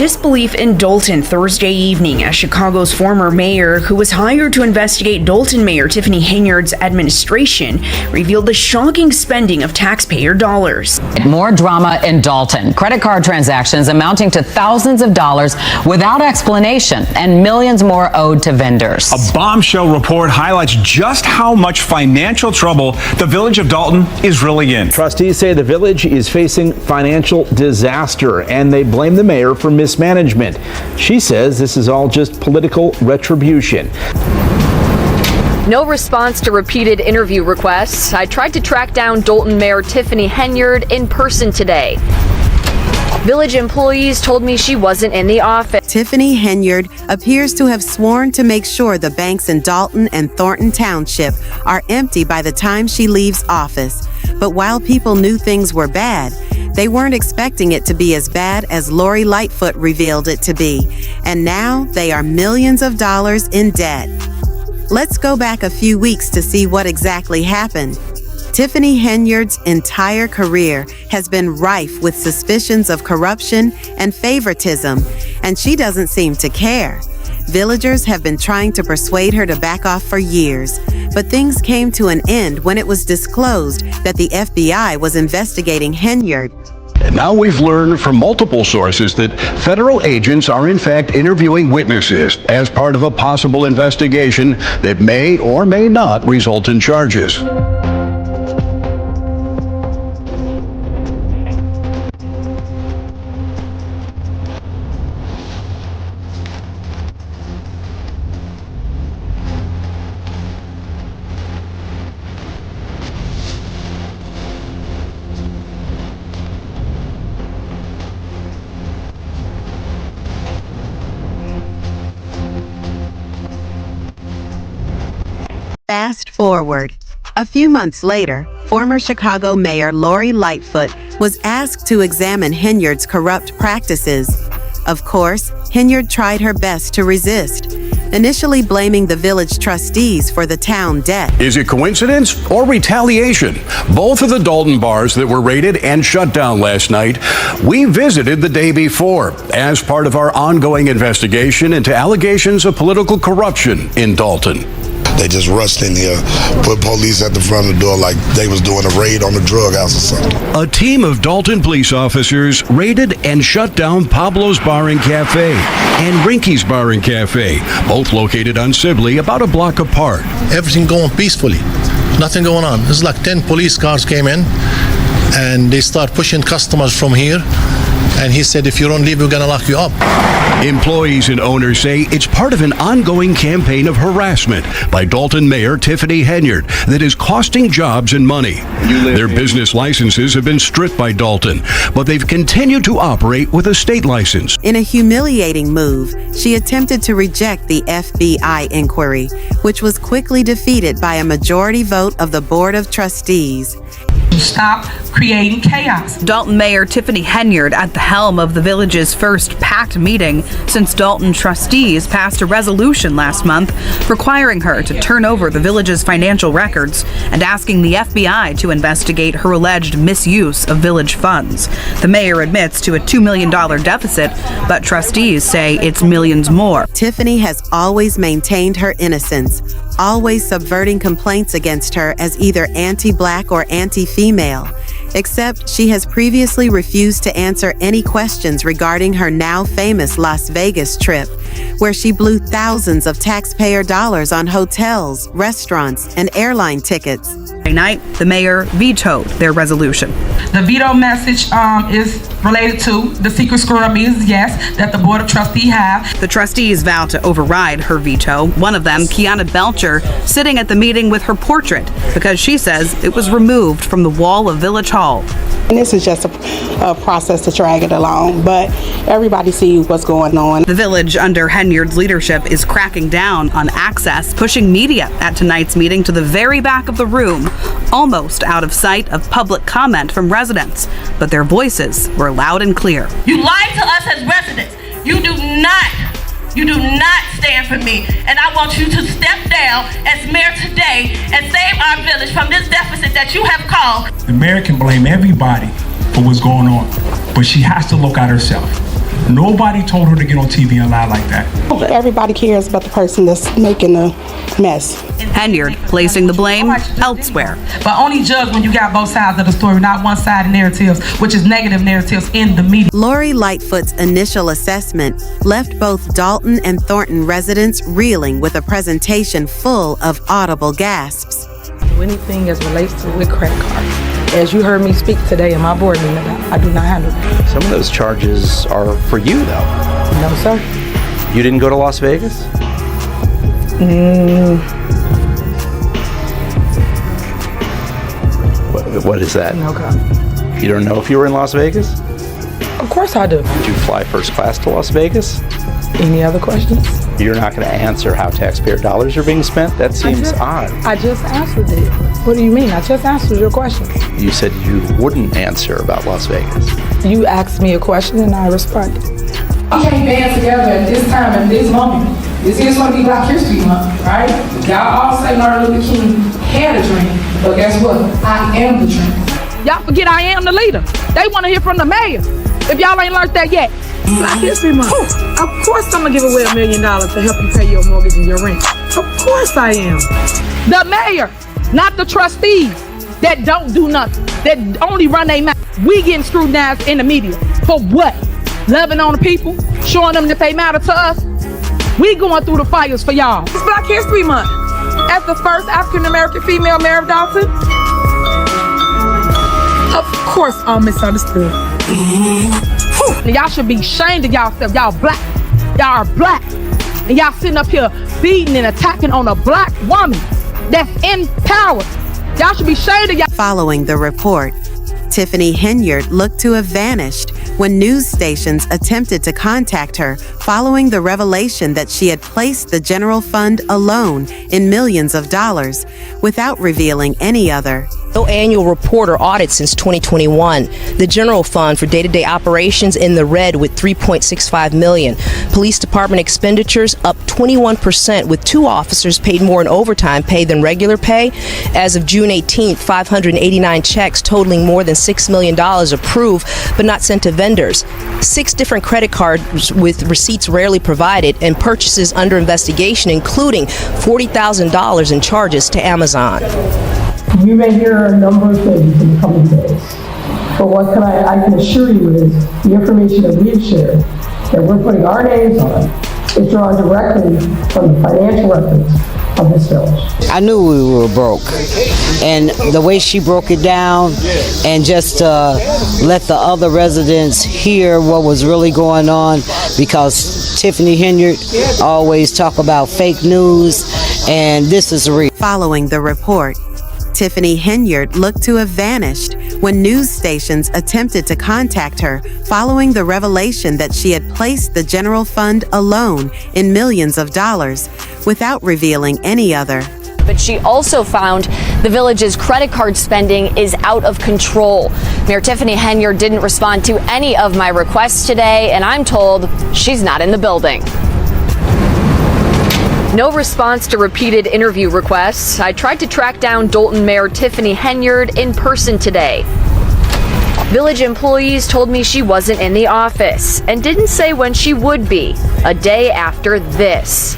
disbelief in Dalton Thursday evening as Chicago's former mayor, who was hired to investigate Dalton Mayor Tiffany Henyard's administration, revealed the shocking spending of taxpayer dollars. More drama in Dalton. Credit card transactions amounting to thousands of dollars without explanation, and millions more owed to vendors. A bombshell report highlights just how much financial trouble the village of Dalton is really in. Trustees say the village is facing financial disaster, and they blame the mayor for mismanagement. She says this is all just political retribution. No response to repeated interview requests. I tried to track down Dalton Mayor Tiffany Henyard in person today. Village employees told me she wasn't in the office. Tiffany Henyard appears to have sworn to make sure the banks in Dalton and Thornton Township are empty by the time she leaves office. But while people knew things were bad, they weren't expecting it to be as bad as Lori Lightfoot revealed it to be. And now they are millions of dollars in debt. Let's go back a few weeks to see what exactly happened. Tiffany Henyard's entire career has been rife with suspicions of corruption and favoritism, and she doesn't seem to care. Villagers have been trying to persuade her to back off for years, but things came to an end when it was disclosed that the FBI was investigating Henyard. And now we've learned from multiple sources that federal agents are in fact interviewing witnesses as part of a possible investigation that may or may not result in charges. Fast forward. A few months later, former Chicago Mayor Lori Lightfoot was asked to examine Henyard's corrupt practices. Of course, Henyard tried her best to resist, initially blaming the village trustees for the town debt. Is it coincidence or retaliation? Both of the Dalton bars that were raided and shut down last night, we visited the day before as part of our ongoing investigation into allegations of political corruption in Dalton. They just rushed in here, put police at the front of the door like they was doing a raid on the drug house or something. A team of Dalton police officers raided and shut down Pablo's Bar and Cafe and Rinky's Bar and Cafe, both located on Sibley, about a block apart. Everything going peacefully, nothing going on. It's like 10 police cars came in and they start pushing customers from here. And he said, if you don't leave, we're going to lock you up. Employees and owners say it's part of an ongoing campaign of harassment by Dalton Mayor Tiffany Henyard that is costing jobs and money. Their business licenses have been stripped by Dalton, but they've continued to operate with a state license. In a humiliating move, she attempted to reject the FBI inquiry, which was quickly defeated by a majority vote of the Board of Trustees. Stop creating chaos. Dalton Mayor Tiffany Henyard at the helm of the village's first packed meeting since Dalton trustees passed a resolution last month requiring her to turn over the village's financial records and asking the FBI to investigate her alleged misuse of village funds. The mayor admits to a $2 million deficit, but trustees say it's millions more. Tiffany has always maintained her innocence, always subverting complaints against her as either anti-black or anti-female. Except she has previously refused to answer any questions regarding her now famous Las Vegas trip, where she blew thousands of taxpayer dollars on hotels, restaurants, and airline tickets. Night, the mayor vetoed their resolution. The veto message is related to the secret squirrel means, yes, that the Board of Trustees have. The trustees vowed to override her veto. One of them, Kiana Belcher, sitting at the meeting with her portrait because she says it was removed from the wall of Village Hall. And this is just a process to drag it along, but everybody sees what's going on. The village, under Henyard's leadership, is cracking down on access, pushing media at tonight's meeting to the very back of the room, almost out of sight of public comment from residents. But their voices were loud and clear. You lied to us as residents. You do not stand for me. And I want you to step down as mayor today and save our village from this deficit that you have caused. The mayor can blame everybody for what's going on, but she has to look at herself. Nobody told her to get on TV and lie like that. Everybody cares about the person that's making the mess. Henyard placing the blame elsewhere. But only judge when you got both sides of the story, not one-sided narratives, which is negative narratives in the media. Lori Lightfoot's initial assessment left both Dalton and Thornton residents reeling with a presentation full of audible gasps. Anything as relates to with credit cards. As you heard me speak today in my board meeting, I do not handle them. Some of those charges are for you, though. No, sir. You didn't go to Las Vegas? What is that? No comment. You don't know if you were in Las Vegas? Of course I do. Did you fly first class to Las Vegas? Any other questions? You're not going to answer how taxpayer dollars are being spent? That seems odd. I just answered it. What do you mean? I just answered your question. You said you wouldn't answer about Las Vegas. You asked me a question and I responded. We can't band together at this time and this moment. This is going to be Black History Month, right? Y'all all say Martin Luther King had a dream, but guess what? I am the dream. Y'all forget I am the leader. They want to hear from the mayor. If y'all ain't learned that yet. Black History Month. Of course I'm going to give away $1 million to help you pay your mortgage and your rent. Of course I am. The mayor, not the trustees that don't do nothing, that only run their mouth. We getting scrutinized in the media. For what? Loving on the people? Showing them that they matter to us? We going through the fires for y'all. It's Black History Month. As the first African-American female mayor of Dalton, of course I'm misunderstood. Y'all should be ashamed of y'allself. Y'all black. Y'all are black. And y'all sitting up here beating and attacking on a black woman that's in power. Y'all should be ashamed of y'all. Following the report, Tiffany Henyard looked to have vanished when news stations attempted to contact her following the revelation that she had placed the general fund alone in millions of dollars without revealing any other. No annual report or audit since 2021. The general fund for day-to-day operations in the red with $3.65 million. Police department expenditures up 21%, with 2 officers paid more in overtime pay than regular pay. As of June 18th, 589 checks totaling more than $6 million approved but not sent to vendors. 6 different credit cards with receipts rarely provided, and purchases under investigation, including $40,000 in charges to Amazon. You may hear a number of things in the coming days, but what I can assure you is the information that we've shared, that we're putting our names on, is drawn directly from the financial records of this village. I knew we were broke, and the way she broke it down and just let the other residents hear what was really going on, because Tiffany Henyard always talk about fake news, and this is real. Following the report, Tiffany Henyard looked to have vanished when news stations attempted to contact her following the revelation that she had placed the general fund alone in millions of dollars without revealing any other. But she also found the village's credit card spending is out of control. Mayor Tiffany Henyard didn't respond to any of my requests today, and I'm told she's not in the building. No response to repeated interview requests. I tried to track down Dalton Mayor Tiffany Henyard in person today. Village employees told me she wasn't in the office and didn't say when she would be, a day after this.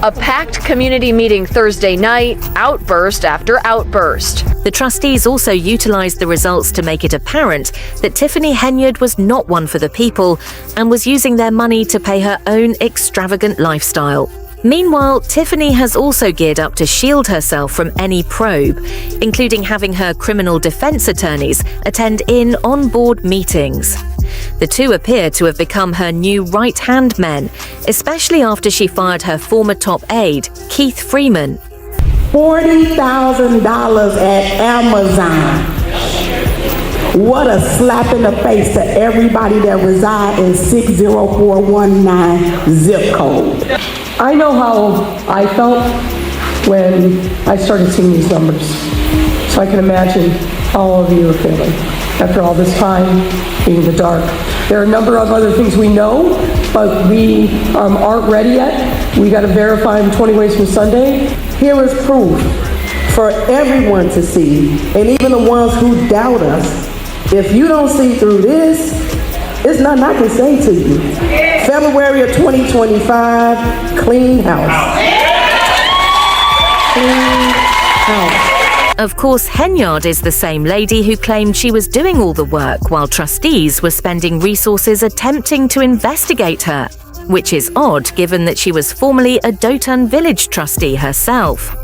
A packed community meeting Thursday night, outburst after outburst. The trustees also utilized the results to make it apparent that Tiffany Henyard was not one for the people and was using their money to pay her own extravagant lifestyle. Meanwhile, Tiffany has also geared up to shield herself from any probe, including having her criminal defense attorneys attend on-board meetings. The two appear to have become her new right-hand men, especially after she fired her former top aide, Keith Freeman. $40,000 at Amazon. What a slap in the face to everybody that reside in 60419 zip code. I know how I felt when I started seeing these numbers, so I can imagine how all of you are feeling after all this time being in the dark. There are a number of other things we know, but we aren't ready yet. We got to verify them 20 ways from Sunday. Here is proof for everyone to see, and even the ones who doubt us. If you don't see through this, There's nothing I can say to you. February of 2025, clean house. Clean house. Of course, Henyard is the same lady who claimed she was doing all the work while trustees were spending resources attempting to investigate her, which is odd given that she was formerly a Dotan Village trustee herself.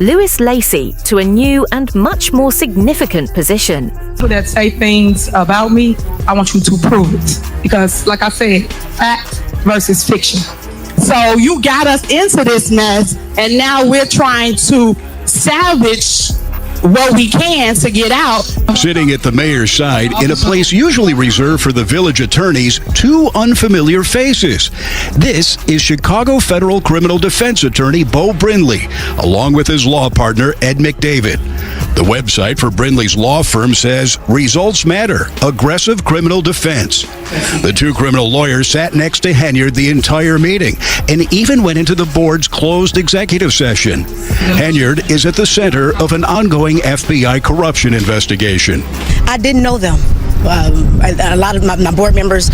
Lewis Lacey to a new and much more significant position. People that say things about me, I want you to prove it. Because, like I said, fact versus fiction. So you got us into this mess, and now we're trying to salvage what we can to get out. Sitting at the mayor's side in a place usually reserved for the village attorneys, two unfamiliar faces. This is Chicago Federal Criminal Defense Attorney Beau Brindley, along with his law partner Ed McDavid. The website for Brindley's law firm says, "Results matter, aggressive criminal defense." The two criminal lawyers sat next to Henyard the entire meeting and even went into the board's closed executive session. Henyard is at the center of an ongoing FBI corruption investigation. I didn't know them. A lot of my board members,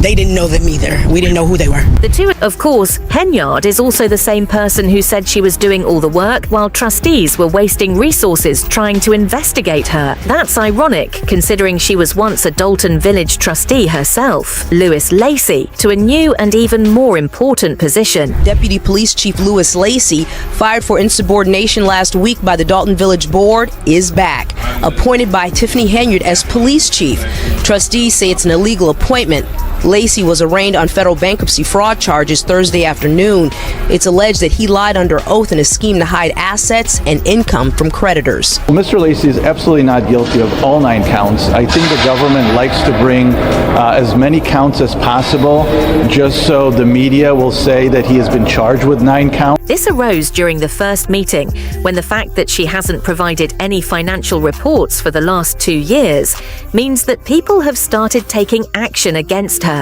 they didn't know them either. We didn't know who they were. The two, of course, Henyard is also the same person who said she was doing all the work while trustees were wasting resources trying to investigate her. That's ironic, considering she was once a Dalton Village trustee herself. Lewis Lacey to a new and even more important position. Deputy Police Chief Lewis Lacey, fired for insubordination last week by the Dalton Village Board, is back, appointed by Tiffany Henyard as police chief. Trustees say it's an illegal appointment. Lacey was arraigned on federal bankruptcy fraud charges Thursday afternoon. It's alleged that he lied under oath in a scheme to hide assets and income from creditors. Well, Mr. Lacey is absolutely not guilty of all 9 counts. I think the government likes to bring as many counts as possible just so the media will say that he has been charged with 9 counts. This arose during the first meeting, when the fact that she hasn't provided any financial reports for the last 2 years means that people have started taking action against her.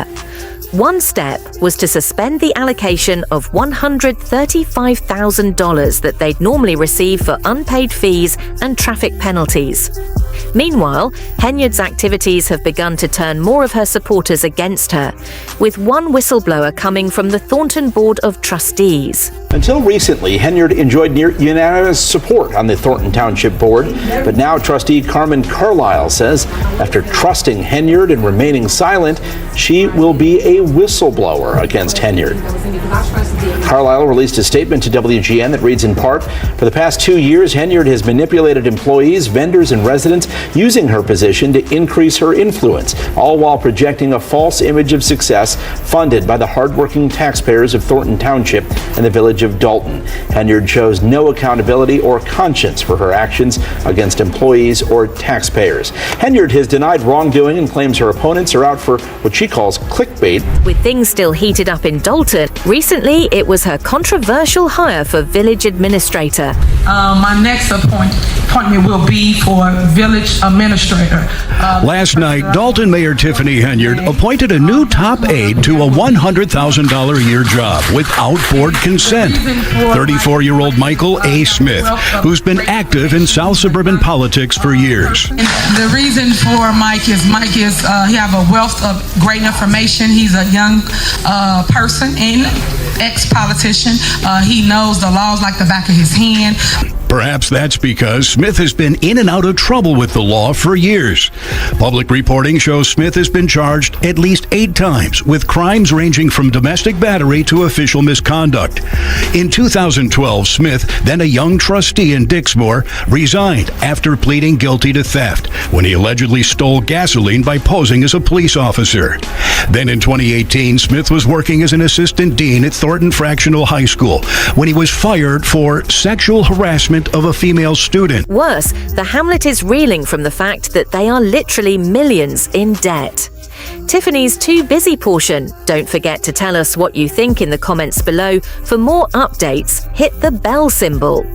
One step was to suspend the allocation of $135,000 that they'd normally receive for unpaid fees and traffic penalties. Meanwhile, Henyard's activities have begun to turn more of her supporters against her, with one whistleblower coming from the Thornton Board of Trustees. Until recently, Henyard enjoyed near unanimous support on the Thornton Township Board, but now trustee Carmen Carlisle says after trusting Henyard and remaining silent, she will be a whistleblower against Henyard. Carlisle released a statement to WGN that reads in part, "For the past 2 years, Henyard has manipulated employees, vendors, and residents using her position to increase her influence, all while projecting a false image of success funded by the hardworking taxpayers of Thornton Township and the village of Dalton. Henyard shows no accountability or conscience for her actions against employees or taxpayers." Henyard has denied wrongdoing and claims her opponents are out for what she calls clickbait. With things still heated up in Dalton, recently it was her controversial hire for village administrator. My next appointment will be for village administrator. Last night, Dalton Mayor Tiffany Henyard appointed a new top aide to a $100,000 a year job without board consent. 34-year-old Michael A. Smith, who's been active in South suburban politics for years. And the reason for Mike is he have a wealth of great information. He's a young person and ex-politician. He knows the laws like the back of his hand. Perhaps that's because Smith has been in and out of trouble with the law for years. Public reporting shows Smith has been charged at least 8 times with crimes ranging from domestic battery to official misconduct. In 2012, Smith, then a young trustee in Dixmoor, resigned after pleading guilty to theft when he allegedly stole gasoline by posing as a police officer. Then in 2018, Smith was working as an assistant dean at Thornton Fractional High School when he was fired for sexual harassment of a female student. Worse, the hamlet is reeling from the fact that they are literally millions in debt. Tiffany's Too Busy portion. Don't forget to tell us what you think in the comments below. For more updates, hit the bell symbol.